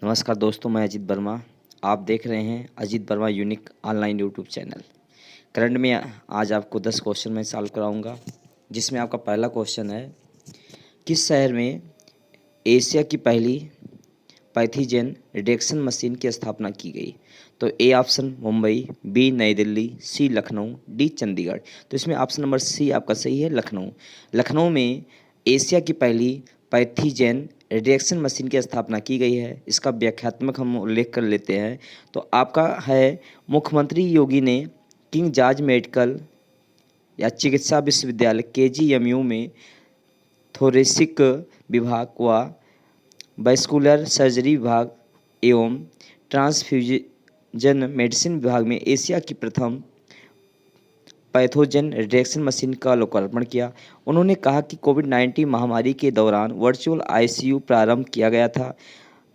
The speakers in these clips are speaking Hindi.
नमस्कार दोस्तों, मैं अजीत वर्मा। आप देख रहे हैं Ajit Verma unique online YouTube channel. Current में आज आपको 10 क्वेश्चन मैं सॉल्व कराऊंगा, जिसमें आपका पहला क्वेश्चन है, किस शहर में एशिया की पहली पैथोजन डिटेक्शन मशीन की स्थापना की गई? तो ए ऑप्शन मुंबई, बी नई दिल्ली, सी लखनऊ, डी चंडीगढ़। तो इसमें ऑप्शन नंबर सी आपका सही है, लखनऊ। लखनऊ में एशिया की पहली पैथोजन डिटेक्शन मशीन की स्थापना की गई है। इसका व्याख्यात्मक हम उल्लेख कर लेते हैं। तो आपका है, मुख्यमंत्री योगी ने किंग जॉर्ज मेडिकल या चिकित्सा विश्वविद्यालय केजीएमयू में थोरेसिक विभाग व वैस्कुलर सर्जरी विभाग एवं ट्रांसफ्यूजन मेडिसिन विभाग में एशिया की प्रथम पैथोजन डिटेक्शन मशीन का लोकार्पण किया। उन्होंने कहा कि कोविड-19 महामारी के दौरान वर्चुअल आईसीयू प्रारंभ किया गया था।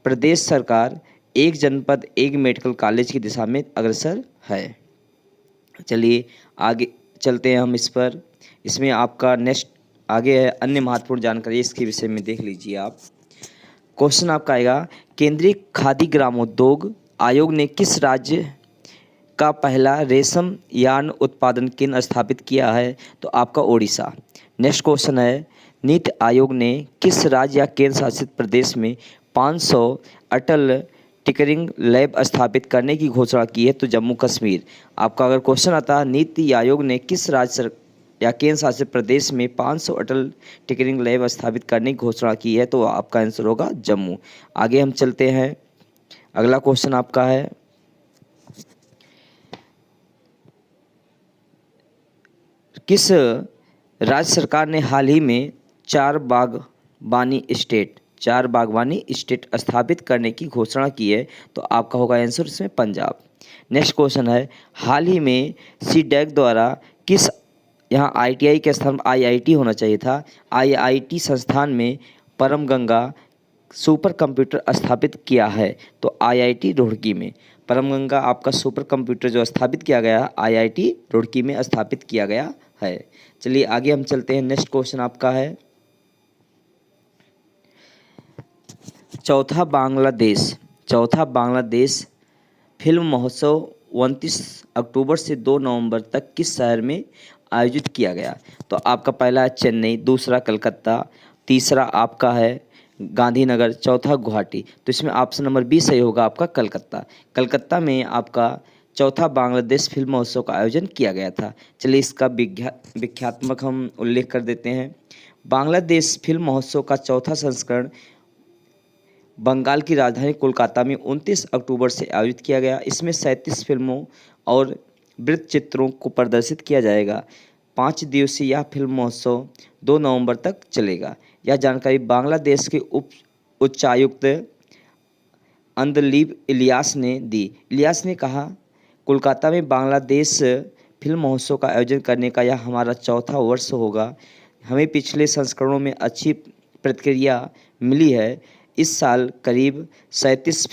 प्रदेश सरकार एक जनपद एक मेडिकल कॉलेज की दिशा में अग्रसर है। चलिए आगे चलते हैं हम इस पर। इसमें आपका नेक्स्ट आगे है अन्य महत्वपूर्ण जानकारी, इसके विषय में देख लीजिए आप। क्वेश्चन आपका आएगा, केंद्रीय खादी ग्रामोद्योग आयोग ने किस राज्य का पहला रेशम यार्न उत्पादन केंद्र स्थापित किया है? तो आपका ओडिशा। नेक्स्ट क्वेश्चन है, नीति आयोग ने किस राज्य या केंद्र शासित प्रदेश में 500 अटल टिकरिंग लैब स्थापित करने की घोषणा की है? तो जम्मू कश्मीर। आपका अगर क्वेश्चन आता है, नीति आयोग ने किस राज्य या केंद्र शासित प्रदेश में 500 अटल टिकरिंग लैब स्थापित करने की घोषणा की है? तो आपका आंसर होगा जम्मू। आगे हम चलते हैं। अगला क्वेश्चन आपका है, किस राज्य सरकार ने हाल ही में चार बागवानी स्टेट स्थापित करने की घोषणा की है? तो आपका होगा आंसर इसमें पंजाब। नेक्स्ट क्वेश्चन है, हाल ही में सीडैक द्वारा किस, यहाँ आईटीआई के स्थान आईआईटी होना चाहिए था, आईआईटी संस्थान में परम गंगा सुपर कंप्यूटर स्थापित किया है? तो आईआईटी रुड़की में। परम गंगा आपका सुपर कंप्यूटर जो स्थापित किया गया आईआईटी रुड़की में स्थापित किया गया है। चलिए आगे हम चलते हैं। नेक्स्ट क्वेश्चन आपका है, चौथा बांग्लादेश फिल्म महोत्सव 29 अक्टूबर से 2 नवंबर तक किस शहर में आयोजित किया गया? तो आपका पहला है चेन्नई, दूसरा कलकत्ता, तीसरा आपका है गांधीनगर, चौथा गुवाहाटी। तो इसमें ऑप्शन नंबर बी सही होगा आपका कलकत्ता। कलकत्ता में आपका चौथा बांग्लादेश फिल्म महोत्सव का आयोजन किया गया था। चलिए इसका व्याख्यात्मक हम उल्लेख कर देते हैं। बांग्लादेश फिल्म महोत्सव का चौथा संस्करण बंगाल की राजधानी कोलकाता में 29 अक्टूबर से आयोजित किया गया। इसमें 37 फिल्मों और वृत्तचित्रों को प्रदर्शित किया जाएगा। 5 दिवसीय यह फिल्म महोत्सव 2 नवंबर तक चलेगा। यह जानकारी बांग्लादेश के उच्चायुक्त अंदलीब इलियास ने दी। इलियास ने कहा, कोलकाता में बांग्लादेश फिल्म महोत्सव का आयोजन करने का यह हमारा चौथा वर्ष होगा। हमें पिछले संस्करणों में अच्छी प्रतिक्रिया मिली है। इस साल करीब 37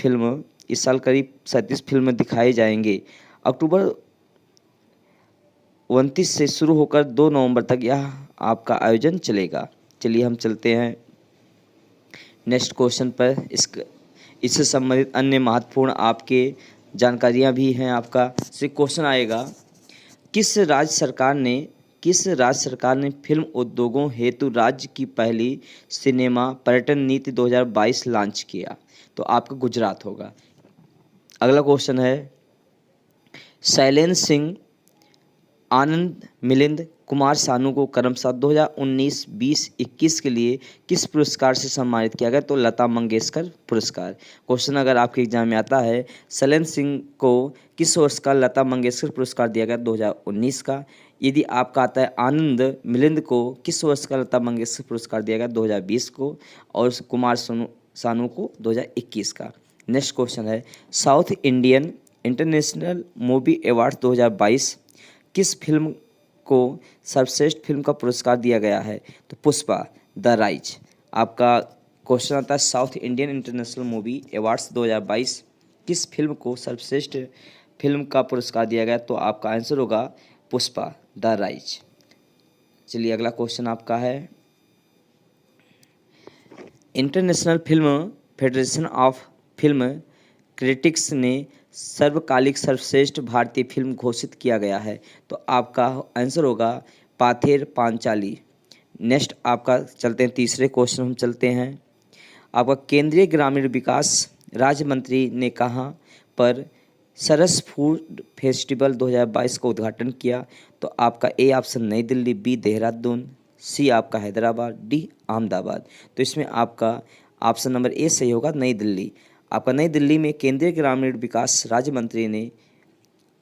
फिल्म दिखाए जाएंगे। अक्टूबर 29 से शुरू होकर 2 नवंबर तक यह आपका आयोजन चलेगा। चलिए हम चलते हैं नेक्स्ट क्वेश्चन पर। इससे संबंधित अन्य महत्वपूर्ण आपके जानकारियां भी हैं। आपका से क्वेश्चन आएगा, किस राज्य सरकार ने फिल्म उद्योगों हेतु राज्य की पहली सिनेमा पर्यटन नीति 2022 लॉन्च किया? तो आपका गुजरात होगा। अगला क्वेश्चन है, शैलेंद्र सिंह, आनंद मिलिंद कुमार सानू को क्रमशः 2019, 20, 21 के लिए किस पुरस्कार से सम्मानित किया गया? तो लता मंगेशकर पुरस्कार। क्वेश्चन अगर आपके एग्जाम में आता है, शैलेंद्र सिंह को किस वर्ष का लता मंगेशकर पुरस्कार दिया गया? 2019 का। यदि आपका आता है आनंद मिलिंद को किस वर्ष का लता मंगेशकर पुरस्कार दिया गया? 2020 को। और कुमार सानू को 2021 का। नेक्स्ट क्वेश्चन है, south Indian international movie award 2022 किस फिल्म को सर्वश्रेष्ठ फिल्म का पुरस्कार दिया गया है? तो पुष्पा द राइज। आपका क्वेश्चन आता है, south Indian international movie awards 2022 किस फिल्म को सर्वश्रेष्ठ फिल्म का पुरस्कार दिया गया? तो आपका आंसर होगा पुष्पा द राइज। चलिए अगला क्वेश्चन आपका है, international film federation of film critics ने सर्वकालिक सर्वश्रेष्ठ भारतीय फिल्म घोषित किया गया है? तो आपका आंसर होगा पाथेर पांचाली। नेक्स्ट आपका चलते हैं तीसरे क्वेश्चन हम चलते हैं। आपका केंद्रीय ग्रामीण विकास राज्य मंत्री ने कहाँ पर सरस फूड फेस्टिवल 2022 का उद्घाटन किया? तो आपका ए ऑप्शन नई दिल्ली, बी देहरादून, सी आपका हैदराबाद, डी अहमदाबाद। तो इसमें आपका ऑप्शन नंबर ए सही होगा, नई दिल्ली। आपका नई दिल्ली में केंद्रीय ग्रामीण विकास राज्य मंत्री ने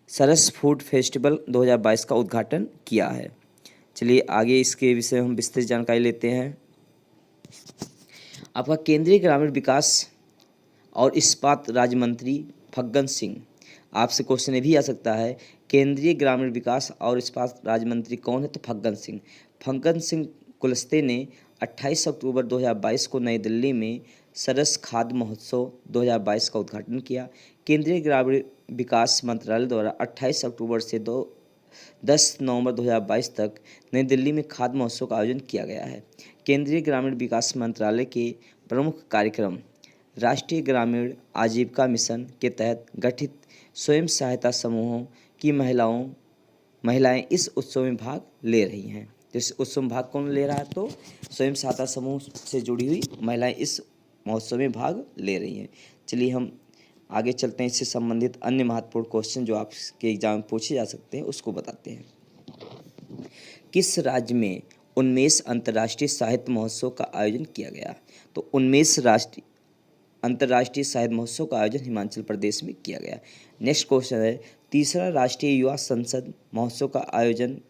सरस फूड फेस्टिवल 2022 का उद्घाटन किया है। चलिए आगे इसके विषय में हम विस्तृत जानकारी लेते हैं। आपका केंद्रीय ग्रामीण विकास और इस्पात राज्य मंत्री फग्गन सिंह, आपसे क्वेश्चन ये भी आ सकता है, केंद्रीय ग्रामीण विकास और इस्पात राज्य मंत्री कौन है? तो फग्गन सिंह। फग्गन सिंह कुलस्ते ने 28 अक्टूबर 2022 को नई दिल्ली में सरस खाद्य महोत्सव 2022 का उद्घाटन किया। केंद्रीय ग्रामीण विकास मंत्रालय द्वारा 28 अक्टूबर से 10 नवंबर 2022 तक नई दिल्ली में खाद्य महोत्सव का आयोजन किया गया है। केंद्रीय ग्रामीण विकास मंत्रालय के प्रमुख कार्यक्रम राष्ट्रीय ग्रामीण आजीविका मिशन के तहत गठित स्वयं सहायता समूहों की महिलाएं इस उत्सव में भाग ले रही हैं। तो इस उत्सव में भाग कौन ले रहा है? तो स्वयं सहायता समूह से जुड़ी हुई महिलाएं इस महोत्सव में भाग ले रही हैं। चलिए हम आगे चलते हैं, इससे संबंधित अन्य महत्वपूर्ण क्वेश्चन जो आपके एग्जाम में पूछे जा सकते हैं उसको बताते हैं। किस राज्य में 19 अंतर्राष्ट्रीय साहित्य महोत्सव का आयोजन किया गया? तो 19 अंतर्राष्ट्रीय साहित्य महोत्सव का आयोजन हिमाचल प्रदेश में किया गया। नेक्स्ट क्वेश्चन है, तीसरा राष्ट्रीय युवा संसद महोत्सव का आयोजन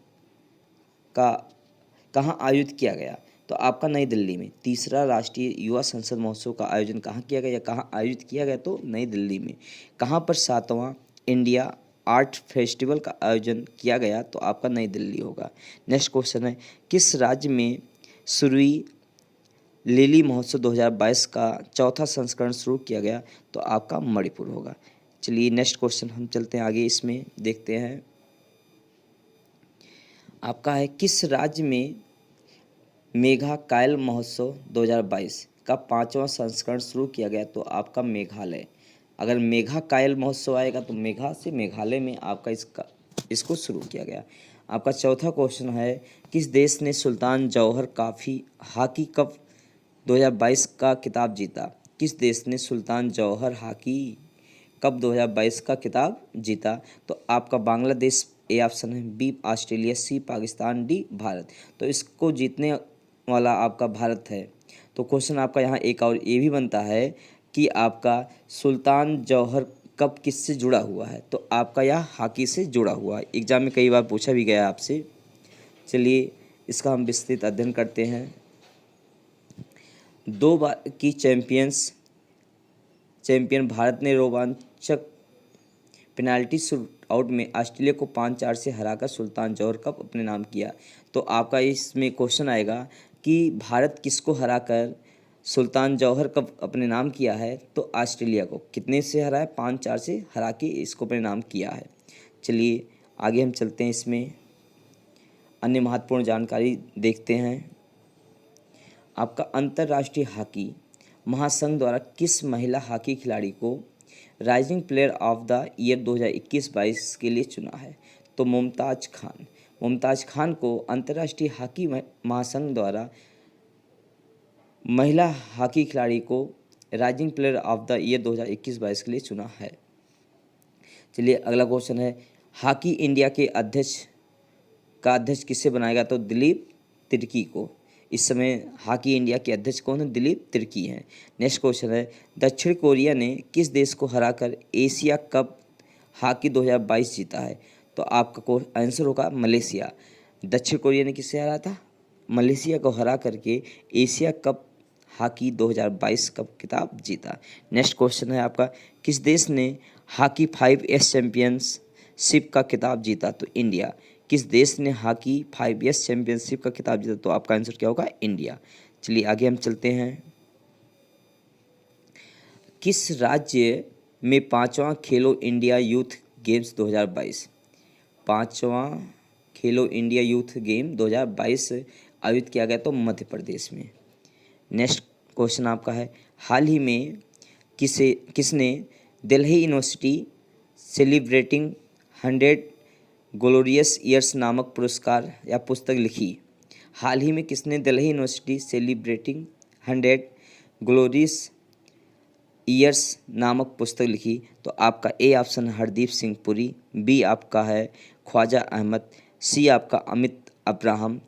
कहाँ आयोजित किया गया? तो आपका नई दिल्ली में। तीसरा राष्ट्रीय युवा संसद महोत्सव का आयोजन कहाँ किया गया या कहाँ आयोजित किया गया? तो नई दिल्ली में। कहाँ पर 7वां इंडिया आर्ट फेस्टिवल का आयोजन किया गया? तो आपका नई दिल्ली होगा। नेक्स्ट क्वेश्चन है, किस राज्य में सुरुई लिली महोत्सव 2022 का चौथा संस्करण शुरू किया गया? तो आपका मणिपुर होगा। चलिए नेक्स्ट क्वेश्चन हम चलते हैं आगे, इसमें देखते हैं। आपका है, किस राज्य में मेघा कायल महोत्सव 2022 का 5वां संस्करण शुरू किया गया? तो आपका मेघालय। अगर मेघा कायल महोत्सव आएगा तो मेघा से मेघालय में आपका इसको शुरू किया गया। आपका चौथा क्वेश्चन है, किस देश ने सुल्तान जौहर हॉकी कप 2022 का खिताब जीता? किस देश ने सुल्तान जौहर हॉकी कप 2022 का खिताब जीता? तो आपका बांग्लादेश ए ऑप्शन है, बी ऑस्ट्रेलिया, सी पाकिस्तान, डी भारत। तो इसको जीतने वाला आपका भारत है। तो क्वेश्चन आपका यहाँ एक और ये भी बनता है कि आपका सुल्तान जौहर कप किससे जुड़ा हुआ है? तो आपका यह हॉकी से जुड़ा हुआ है। एग्जाम में कई बार पूछा भी गया आपसे। चलिए इसका हम विस्तृत अध्ययन करते हैं। 2 बार की चैंपियन भारत ने रोमांचक पेनाल्टी शूटआउट में ऑस्ट्रेलिया को 5-4 से हराकर सुल्तान जौहर कप अपने नाम किया। तो आपका इसमें क्वेश्चन आएगा कि भारत किसको हराकर सुल्तान जौहर कप अपने नाम किया है? तो ऑस्ट्रेलिया को। कितने से हरा है? 5-4 से हरा के इसको अपने नाम किया है। चलिए आगे हम चलते हैं, इसमें अन्य महत्वपूर्ण जानकारी देखते हैं। आपका अंतर्राष्ट्रीय हॉकी महासंघ द्वारा किस महिला हॉकी खिलाड़ी को rising player of the year 2021-22 के लिए चुना है? तो मुमताज़ खान को अंतर्राष्ट्रीय हॉकी महासंघ द्वारा महिला हॉकी खिलाड़ी को rising player of the year 2021-22 के लिए चुना है। चलिए अगला क्वेश्चन है, हॉकी इंडिया के अध्यक्ष किसे बनाएगा? तो दिलीप तिर्की को। इस समय हॉकी इंडिया के अध्यक्ष कौन है? दिलीप तिर्की हैं। नेक्स्ट क्वेश्चन है, दक्षिण कोरिया ने किस देश को हराकर एशिया कप हॉकी 2022 जीता है? तो आपका आंसर होगा मलेशिया। दक्षिण कोरिया ने किससे हराया था? मलेशिया को हरा करके एशिया कप हॉकी 2022 का खिताब जीता। नेक्स्ट क्वेश्चन है आपका, किस देश ने हॉकी 5S चैंपियनशिप का खिताब जीता? तो इंडिया। किस देश ने हॉकी 5S चैंपियनशिप का खिताब जीता? तो आपका आंसर क्या होगा? इंडिया। चलिए आगे हम चलते हैं। किस राज्य में 5वां खेलो इंडिया यूथ गेम्स 2022 5वां खेलो इंडिया यूथ गेम 2022 आयोजित किया गया? तो मध्य प्रदेश में। नेक्स्ट क्वेश्चन आपका है, हाल ही में किसने Delhi University celebrating 100 glorious years नामक पुरस्कार या पुस्तक लिखी? हाल ही में किसने Delhi University celebrating 100 glorious years नामक पुस्तक लिखी? तो आपका A option Hardeep Singh Puri, B आपका है ख्वाजा अहमद, सी आपका अमित अब्राहम,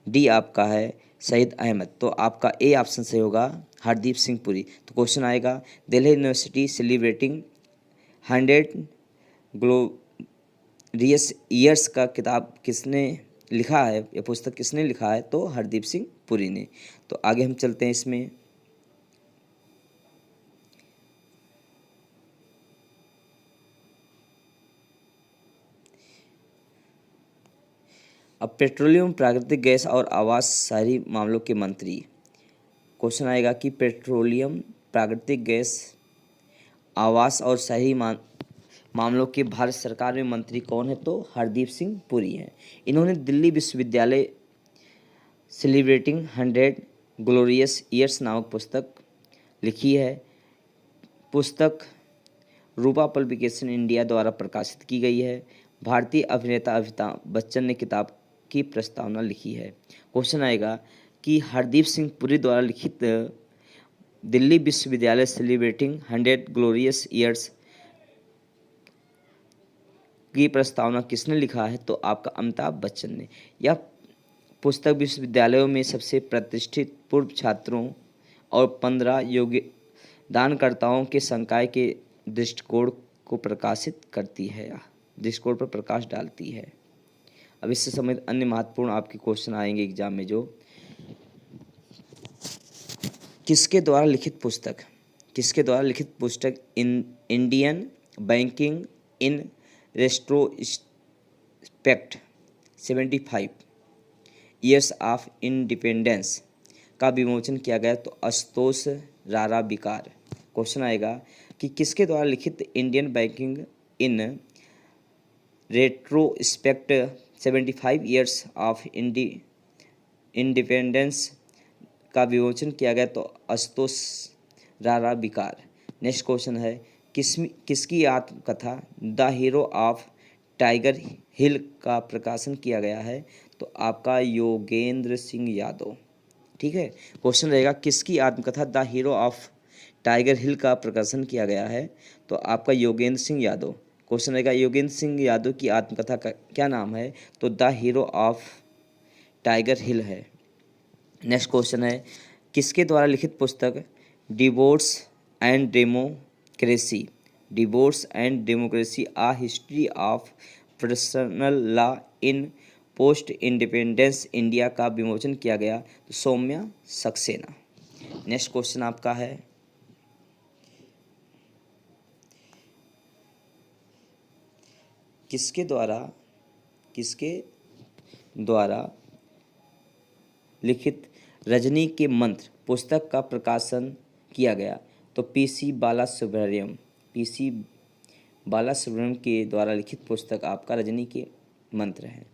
डी आपका है सईद अहमद। तो आपका ए ऑप्शन सही होगा हरदीप सिंह पुरी। तो क्वेश्चन आएगा Delhi University celebrating 100 glorious years का किताब किसने लिखा है, यह पुस्तक किसने लिखा है? तो हरदीप सिंह पुरी ने। तो आगे हम चलते हैं इसमें। अब पेट्रोलियम, प्राकृतिक गैस और आवास शहरी मामलों के मंत्री। क्वेश्चन आएगा कि पेट्रोलियम, प्राकृतिक गैस, आवास और शहरी मामलों के भारत सरकार में मंत्री कौन है? तो हरदीप सिंह पुरी हैं। इन्होंने दिल्ली विश्वविद्यालय सेलिब्रेटिंग 100 ग्लोरियस ईयर्स नामक पुस्तक लिखी है। पुस्तक रूपा पब्लिकेशन इंडिया द्वारा प्रकाशित की गई है। भारतीय अभिनेता अमिताभ बच्चन ने किताब की प्रस्तावना लिखी है। क्वेश्चन आएगा कि हरदीप सिंह पुरी द्वारा लिखित दिल्ली विश्वविद्यालय सेलिब्रेटिंग 100 ग्लोरियस ईयर्स की प्रस्तावना किसने लिखा है? तो आपका अमिताभ बच्चन ने। यह पुस्तक विश्वविद्यालयों में सबसे प्रतिष्ठित पूर्व छात्रों और 15 योगदानकर्ताओं के संकाय के दृष्टिकोण को प्रकाशित करती है, दृष्टिकोण पर प्रकाश डालती है। अब इससे संबंधित अन्य महत्वपूर्ण आपके क्वेश्चन आएंगे एग्जाम में। जो किसके द्वारा लिखित पुस्तक, किसके द्वारा लिखित पुस्तक Indian banking in retrospect 75 years of independence का विमोचन किया गया? तो आशुतोष रारा बिकार। क्वेश्चन आएगा कि किसके द्वारा लिखित Indian banking in retrospect 75 years of independence का विमोचन किया गया? तो आशुतोष रारा बिकार। नेक्स्ट क्वेश्चन है किसकी आत्मकथा द हीरो ऑफ टाइगर हिल का प्रकाशन किया गया है? तो आपका योगेंद्र सिंह यादव। ठीक है, क्वेश्चन रहेगा किसकी आत्मकथा द हीरो ऑफ टाइगर हिल का प्रकाशन किया गया है? तो आपका योगेंद्र सिंह यादव। क्वेश्चन रहेगा योगेंद्र सिंह यादव की आत्मकथा का क्या नाम है? तो the hero of Tiger Hill है। नेक्स्ट क्वेश्चन है किसके द्वारा लिखित पुस्तक divorce and democracy, divorce and democracy a history of personal law in post independence India का विमोचन किया गया? तो सौम्या सक्सेना। नेक्स्ट क्वेश्चन आपका है किसके द्वारा लिखित रजनी के मंत्र पुस्तक का प्रकाशन किया गया? तो पीसी बालासुब्रमण्यम के द्वारा लिखित पुस्तक आपका रजनी के मंत्र है।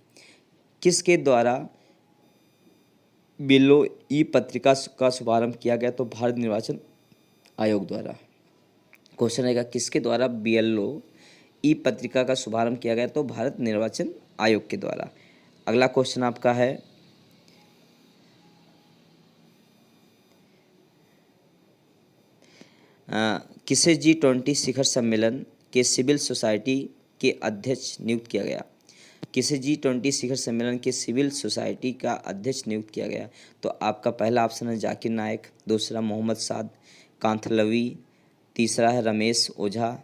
किसके द्वारा बिलो ई पत्रिका का शुभारंभ किया गया? तो भारत निर्वाचन आयोग द्वारा। क्वेश्चन रहेगा किसके द्वारा बीएलओ ई पत्रिका का शुभारंभ किया गया? तो भारत निर्वाचन आयोग के द्वारा। अगला क्वेश्चन आपका है किसे G20 शिखर सम्मेलन के सिविल सोसाइटी के अध्यक्ष नियुक्त किया गया? किसे G20 शिखर सम्मेलन के सिविल सोसाइटी का अध्यक्ष नियुक्त किया गया? तो आपका पहला ऑप्शन है जाकिर नायक, दूसरा मोहम्मद साद कांथलवी, तीसरा है रमेश ओझा,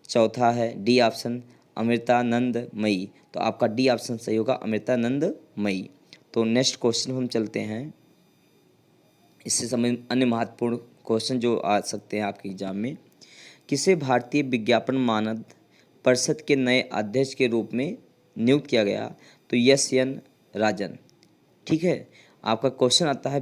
चौथा है डी ऑप्शन अमृतानंद मई। तो आपका डी ऑप्शन सही होगा अमृतानंद मई। तो नेक्स्ट क्वेश्चन हम चलते हैं। इससे संबंधित अन्य महत्वपूर्ण क्वेश्चन जो आ सकते हैं आपके एग्जाम में। किसे भारतीय विज्ञापन मानद परिषद के नए अध्यक्ष के रूप में नियुक्त किया गया? तो एस.एन. राजन। ठीक है, आपका क्वेश्चन आता है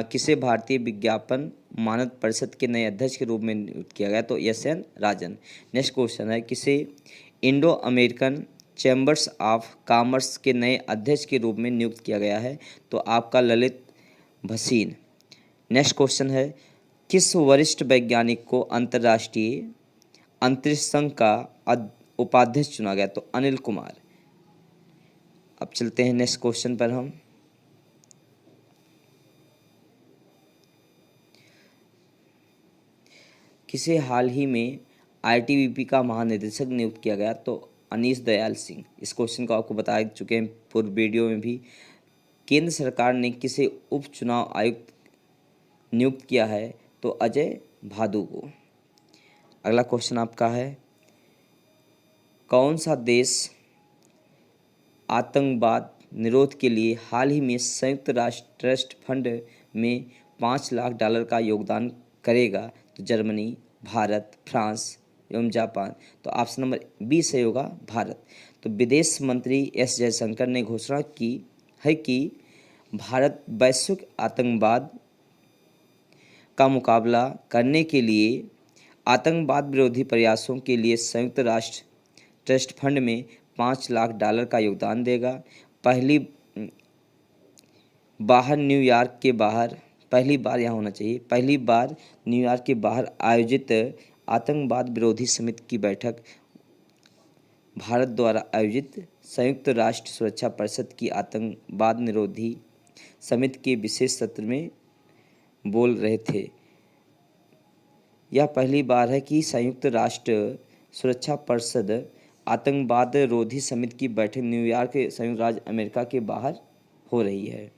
किसे भारतीय विज्ञापन मानद परिषद के नए अध्यक्ष के रूप में नियुक्त किया गया? तो एस.एन. राजन। नेक्स्ट क्वेश्चन है किसे Indo American chambers of commerce के नए अध्यक्ष के रूप में नियुक्त किया गया है? तो आपका ललित भसीन। नेक्स्ट क्वेश्चन है किस वरिष्ठ वैज्ञानिक को अंतर्राष्ट्रीय अंतरिक्ष संघ का उपाध्यक्ष चुना गया? तो अनिल कुमार। अब चलते हैं नेक्स्ट क्वेश्चन पर हम। किसे हाल ही में आईटीबीपी का महानिदेशक नियुक्त किया गया? तो अनीश दयाल सिंह। इस क्वेश्चन को आपको बता चुके हैं पूर्व वीडियो में भी। केंद्र सरकार ने किसे उप चुनाव आयुक्त नियुक्त किया है? तो अजय भादु को। अगला क्वेश्चन आपका है, कौन सा देश आतंकवाद निरोध के लिए हाल ही में संयुक्त राष्ट्र ट्रस्ट फंड में $5 लाख का योगदान करेगा? तो जर्मनी, भारत, फ्रांस एवं जापान। तो ऑप्शन नंबर बी सही होगा, भारत। तो विदेश मंत्री एस जयशंकर ने घोषणा की है कि भारत वैश्विक आतंकवाद का मुकाबला करने के लिए आतंकवाद विरोधी प्रयासों के लिए संयुक्त राष्ट्र ट्रस्ट फंड में $5 लाख का योगदान देगा। पहली बार न्यूयॉर्क के बाहर आयोजित आतंकवाद विरोधी समिति की बैठक भारत द्वारा आयोजित संयुक्त राष्ट्र सुरक्षा परिषद की आतंकवाद निरोधी समिति के विशेष सत्र में बोल रहे थे। यह पहली बार है कि संयुक्त राष्ट्र सुरक्षा परिषद आतंकवाद रोधी समिति की बैठक न्यूयॉर्क संयुक्त राज्य अमेरिका के बाहर हो रही है।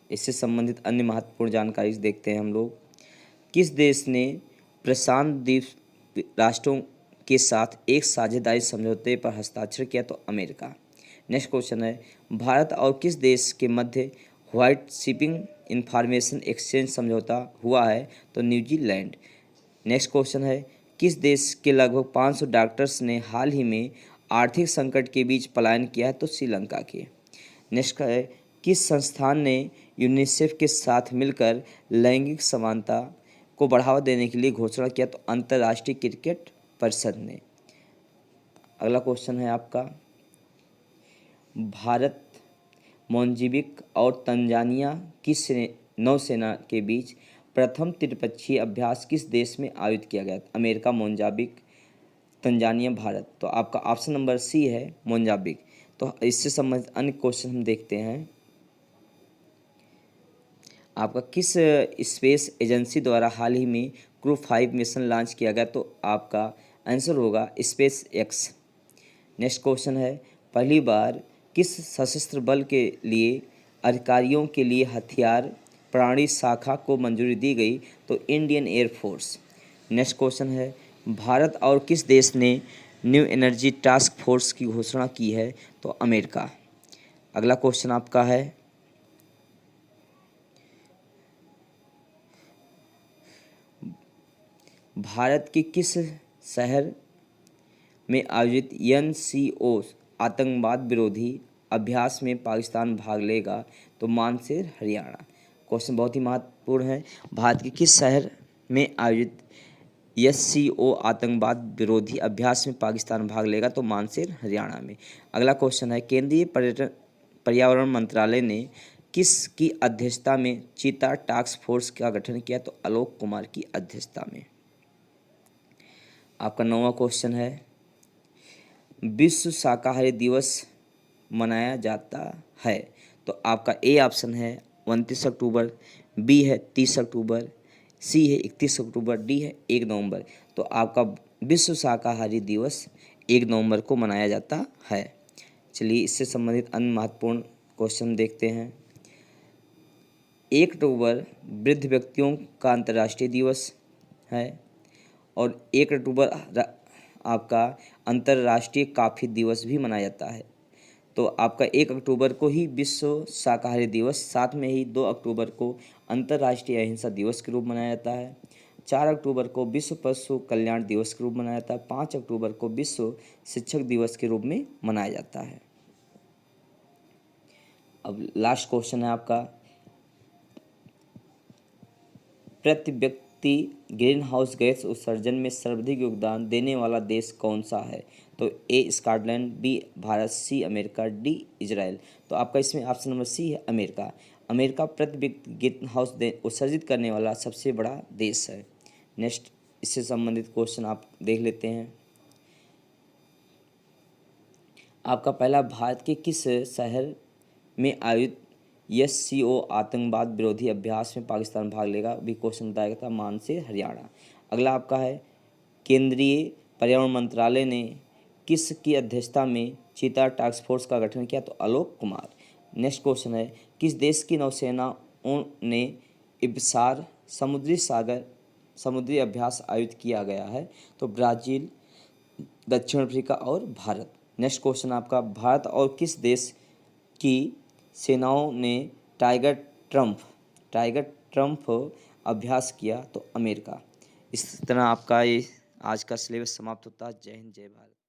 इससे संबंधित अन्य महत्वपूर्ण जानकारी देखते हैं हम लोग। किस देश ने प्रशांत द्वीप राष्ट्रों के साथ एक साझेदारी समझौते पर हस्ताक्षर किया? तो अमेरिका। नेक्स्ट क्वेश्चन है, भारत और किस देश के मध्य व्हाइट शिपिंग इंफॉर्मेशन एक्सचेंज समझौता हुआ है? तो न्यूजीलैंड। नेक्स्ट क्वेश्चन है, किस देश के लगभग 500 डॉक्टर्स ने हाल ही में आर्थिक संकट के बीच पलायन किया है? तो श्रीलंका के। नेक्स्ट है, किस संस्थान ने यूनिसेफ के साथ मिलकर लैंगिक समानता को बढ़ावा देने के लिए घोषणा किया? तो अंतर्राष्ट्रीय क्रिकेट परिषद ने। अगला क्वेश्चन है आपका, भारत, मोजाम्बिक और तंजानिया की नौसेना के बीच प्रथम त्रिपक्षीय अभ्यास किस देश में आयोजित किया गया? America, Mozambique, Tanzania, Bharat. तो आपका ऑप्शन नंबर सी है, मोजाम्बिक। तो इससे संबंधित अन्य क्वेश्चन हम देखते हैं। आपका किस स्पेस एजेंसी द्वारा हाल ही में क्रू 5 मिशन लॉन्च किया गया? तो आपका आंसर होगा स्पेस एक्स। नेक्स्ट क्वेश्चन है, पहली बार किस सशस्त्र बल के लिए अधिकारियों के लिए हथियार प्रणाली शाखा को मंजूरी दी गई? तो इंडियन एयरफोर्स। नेक्स्ट क्वेश्चन है, भारत और किस देश ने न्यू एनर्जी टास्क फोर्स की घोषणा की है? तो अमेरिका। अगला क्वेश्चन आपका है, भारत के किस शहर में आयोजित NCO आतंकवाद विरोधी अभ्यास में पाकिस्तान भाग लेगा? तो मानसेर, हरियाणा। क्वेश्चन बहुत ही महत्वपूर्ण है, भारत के किस शहर में आयोजित SCO आतंकवाद विरोधी अभ्यास में पाकिस्तान भाग लेगा? तो मानसेर, हरियाणा में। अगला क्वेश्चन है, केंद्रीय पर्यावरण मंत्रालय ने किस की अध्यक्षता में चीता टास्क फोर्स का गठन किया? तो आलोक कुमार की अध्यक्षता में। आपका 9वां क्वेश्चन है, विश्व शाकाहारी दिवस मनाया जाता है? तो आपका ए ऑप्शन है 29 अक्टूबर, बी है 30 अक्टूबर, सी है 31 अक्टूबर, डी है 1 नवंबर। तो आपका विश्व शाकाहारी दिवस 1 नवंबर को मनाया जाता है। चलिए इससे संबंधित अन्य महत्वपूर्ण क्वेश्चन देखते हैं। 1 अक्टूबर वृद्ध व्यक्तियों का अंतर्राष्ट्रीय दिवस है और 1 अक्टूबर आपका अंतर्राष्ट्रीय कॉफ़ी दिवस भी मनाया जाता है। तो आपका 1 अक्टूबर को ही विश्व शाकाहारी दिवस, साथ में ही 2 अक्टूबर को अंतर्राष्ट्रीय अहिंसा दिवस के रूप मनाया जाता है। 4 अक्टूबर को विश्व पशु कल्याण दिवस के रूप मनाया जाता है। 5 अक्टूबर को विश्व शिक्षक दिवस के रूप में मनाया जाता है। अब लास्ट क्वेश्चन है आपका, प्रति व्यक्ति ग्रीन हाउस गैस उत्सर्जन में सर्वाधिक योगदान देने वाला देश कौन सा है? तो A Scotland, B Bharat, C America, D Israel. तो आपका इसमें ऑप्शन नंबर सी है, अमेरिका। अमेरिका प्रति व्यक्ति ग्रीन हाउस उत्सर्जित करने वाला सबसे बड़ा देश है। नेक्स्ट इससे संबंधित क्वेश्चन आप देख लेते हैं। आपका पहला, भारत के किस शहर में आयोजित SCO आतंकवाद विरोधी अभ्यास में पाकिस्तान भाग लेगा? भी क्वेश्चन बताया था, मानसे हरियाणा। अगला आपका है, केंद्रीय पर्यावरण मंत्रालय ने किसकी अध्यक्षता में चीता टास्क फोर्स का गठन किया? तो आलोक कुमार। नेक्स्ट क्वेश्चन है, किस देश की नौसेनाओं ने इब्सार समुद्री अभ्यास आयोजित किया गया है? तो ब्राज़ील, दक्षिण अफ्रीका और भारत। नेक्स्ट क्वेश्चन आपका, भारत और किस देश की सेनाओं ने टाइगर ट्रम्प अभ्यास किया? तो अमेरिका। इस तरह आपका ये आज का सिलेबस समाप्त होता है। जय हिंद, जय भारत।